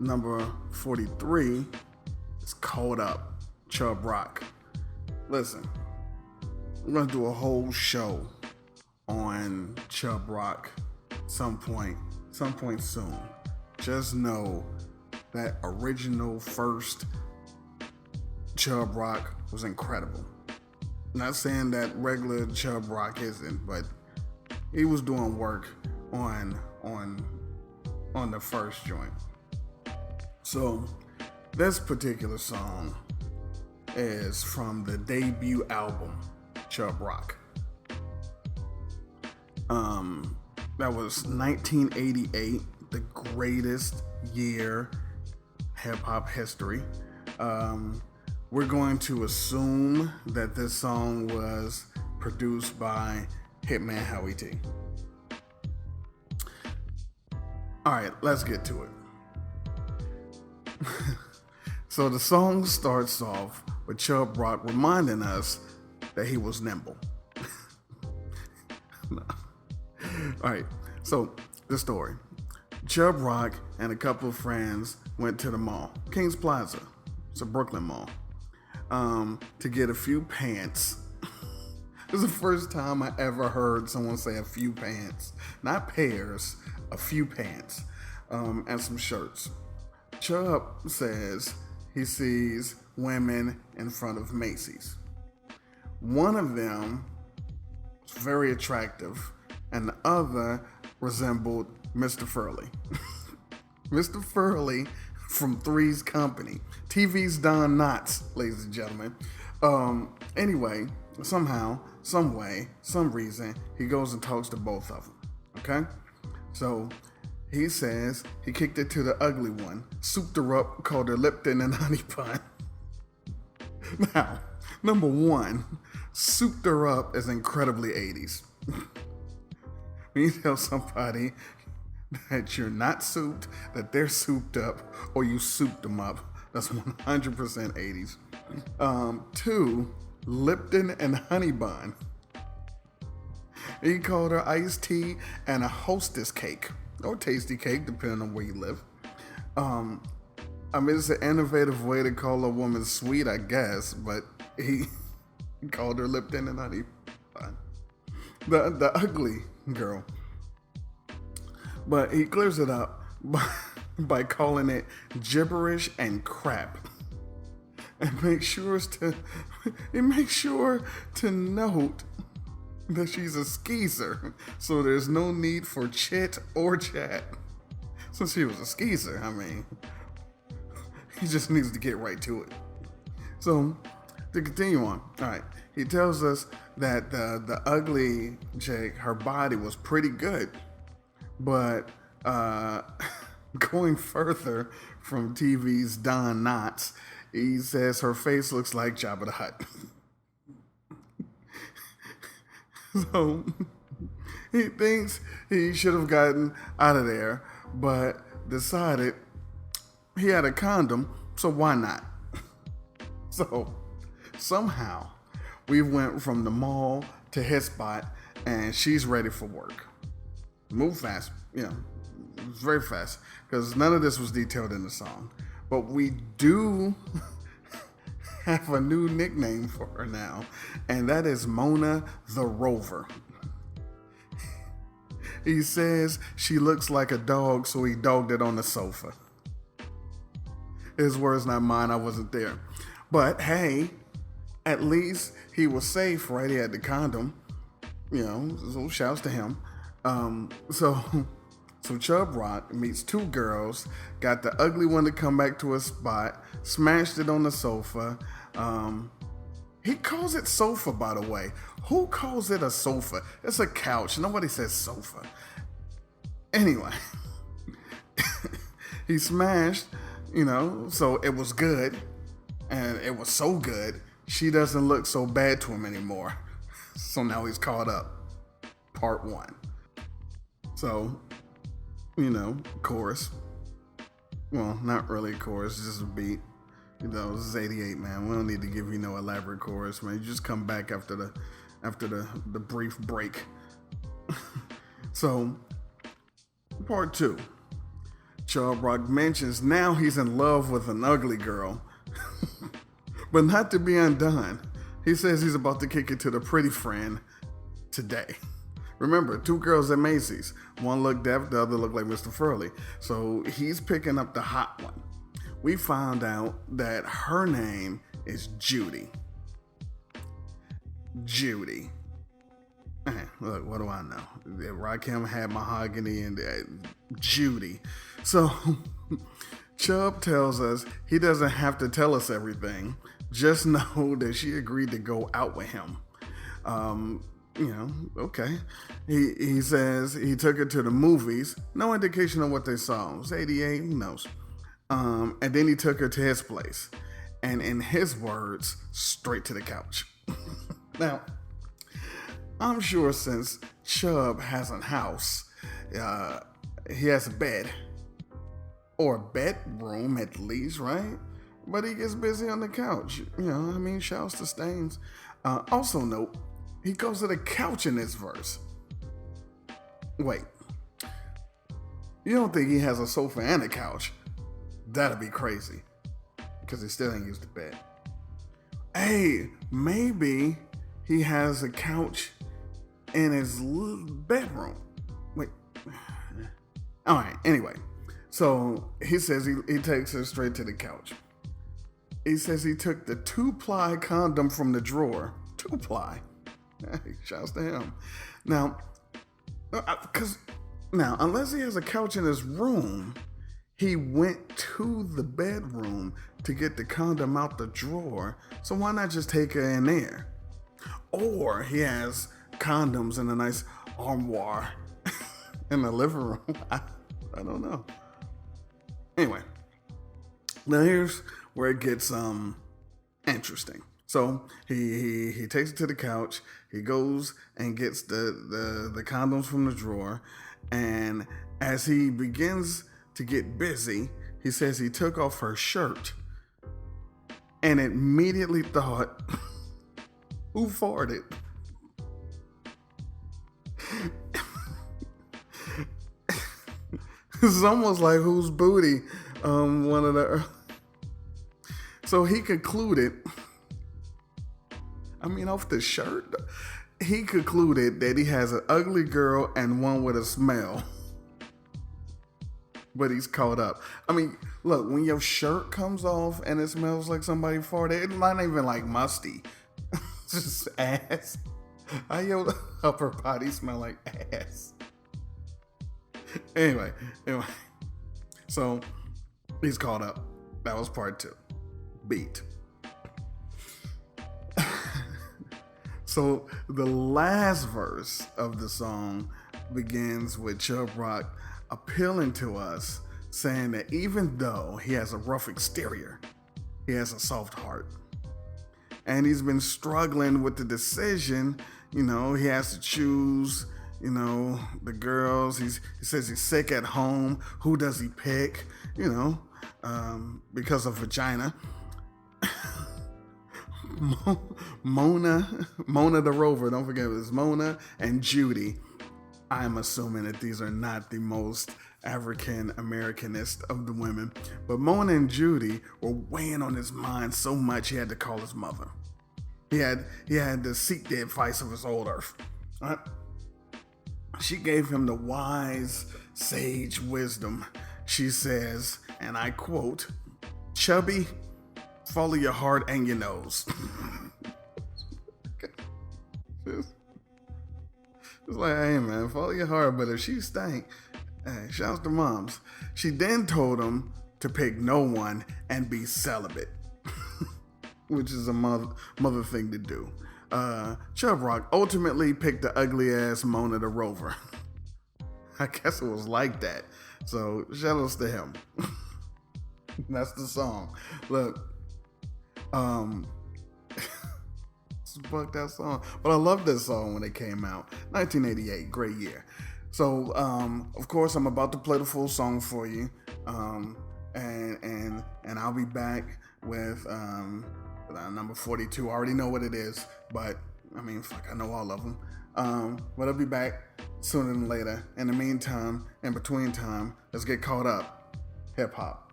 number 43 is Called Up, Chubb Rock. Listen, we're going to do a whole show on Chubb Rock some point soon. Just know that original first Chubb Rock was incredible. Not saying that regular Chubb Rock isn't, but he was doing work on the first joint. So this particular song is from the debut album, Chubb Rock. That was 1988, the greatest year hip-hop history. We're going to assume that this song was produced by Hitman Howie. Alright, let's get to it. So the song starts off with Chubb Rock reminding us that he was nimble. Alright, so the story. Chubb Rock and a couple of friends went to the mall, Kings Plaza. It's a Brooklyn mall. To get a few pants. This is the first time I ever heard someone say a few pants. Not pairs, a few pants. And some shirts. Chubb says he sees women in front of Macy's. One of them was very attractive, and the other resembled Mr. Furley. Mr. Furley from Three's Company. TV's Don Knotts, ladies and gentlemen. Anyway, somehow, some way, some reason, he goes and talks to both of them. Okay? So he says he kicked it to the ugly one, souped her up, called her Lipton and honey bun. Now, number one, souped her up is incredibly 80s. When you tell somebody that you're not souped, that they're souped up, or you souped them up, that's 100% 80s. Two, Lipton and honey bun. He called her iced tea and a hostess cake, or tasty cake, depending on where you live. It's an innovative way to call a woman sweet, I guess, but he called her Lipton and honey bun. The ugly girl. But he clears it up by calling it gibberish and crap. And makes sure to note that she's a skeezer, so there's no need for chit or chat. Since she was a skeezer, he just needs to get right to it. So, to continue on, alright, he tells us that the ugly chick, her body was pretty good, but going further from TV's Don Knotts, he says her face looks like Jabba the Hutt. So he thinks he should have gotten out of there, but decided he had a condom, so why not? So somehow we went from the mall to his spot, and she's ready for work. Move fast, very fast, because none of this was detailed in the song. But we do have a new nickname for her now, and that is Mona the Rover. He says she looks like a dog, so he dogged it on the sofa. His words, not mine, I wasn't there. But hey, at least he was safe, right? He had the condom. So shouts to him. So Chubb Rock meets two girls, got the ugly one to come back to his spot, smashed it on the sofa. He calls it sofa, by the way. Who calls it a sofa? It's a couch. Nobody says sofa. Anyway, he smashed, so it was good. And it was so good, she doesn't look so bad to him anymore. So now he's caught up. Part one. So, chorus. Well, not really a chorus, just a beat. This is 88, man. We don't need to give you no elaborate chorus, man. You just come back after the brief break. So, part two. Chubb Rock mentions now he's in love with an ugly girl, but not to be undone. He says he's about to kick it to the pretty friend today. Remember, 2 girls at Macy's. One looked deaf, the other looked like Mr. Furley. So he's picking up the hot one. We found out that her name is Judy. Judy. Look, what do I know? Rakim had Mahogany and Judy. So Chubb tells us he doesn't have to tell us everything. Just know that she agreed to go out with him. Okay. He says he took her to the movies. No indication of what they saw. It was 88, who knows? And then he took her to his place. And in his words, straight to the couch. Now, I'm sure since Chubb has a house, he has a bed. Or a bedroom at least, right? But he gets busy on the couch. Shouts to Stains. Also note, he goes to the couch in this verse. Wait. You don't think he has a sofa and a couch? That'd be crazy. Because he still ain't used the bed. Hey, maybe he has a couch in his bedroom. Wait. All right, anyway. So he says he takes her straight to the couch. He says he took the 2-ply condom from the drawer. 2-ply. Hey, shouts to him. Now, unless he has a couch in his room, he went to the bedroom to get the condom out the drawer. So why not just take her in there? Or he has condoms in a nice armoire in the living room. I don't know. Anyway, now here's where it gets interesting. So he takes it to the couch. He goes and gets the condoms from the drawer. And as he begins to get busy, he says he took off her shirt and immediately thought, who farted? It's almost like whose booty, one of the... So he concluded, off the shirt, he concluded that he has an ugly girl and one with a smell. But he's caught up. Look, when your shirt comes off and it smells like somebody farted, it's not even like musty. It's just ass. How your upper body smell like ass? Anyway. So he's caught up. That was part 2. Beat. So the last verse of the song begins with Chubb Rock appealing to us, saying that even though he has a rough exterior, he has a soft heart. And he's been struggling with the decision. He has to choose, the girls. He says he's sick at home. Who does he pick? Because of vagina. Mona the Rover, don't forget, it's Mona and Judy. I'm assuming that these are not the most African Americanist of the women, but Mona and Judy were weighing on his mind so much he had to call his mother. He had to seek the advice of his old earth. She gave him the wise sage wisdom. She says, and I quote, "Chubby, follow your heart and your nose." It's like, hey man, follow your heart, but if she stank, hey, shouts to moms. She then told him to pick no one and be celibate, which is a mother thing to do. Chubb Rock ultimately picked the ugly ass Mona the Rover. I guess it was like that. So shout outs to him. That's the song. Look, it's a bugged out song, but I love this song when it came out. 1988, great year. So, of course, I'm about to play the full song for you, and I'll be back with number 42. I already know what it is, but I know all of them. But I'll be back sooner than later. In the meantime, in between time, let's get caught up hip hop.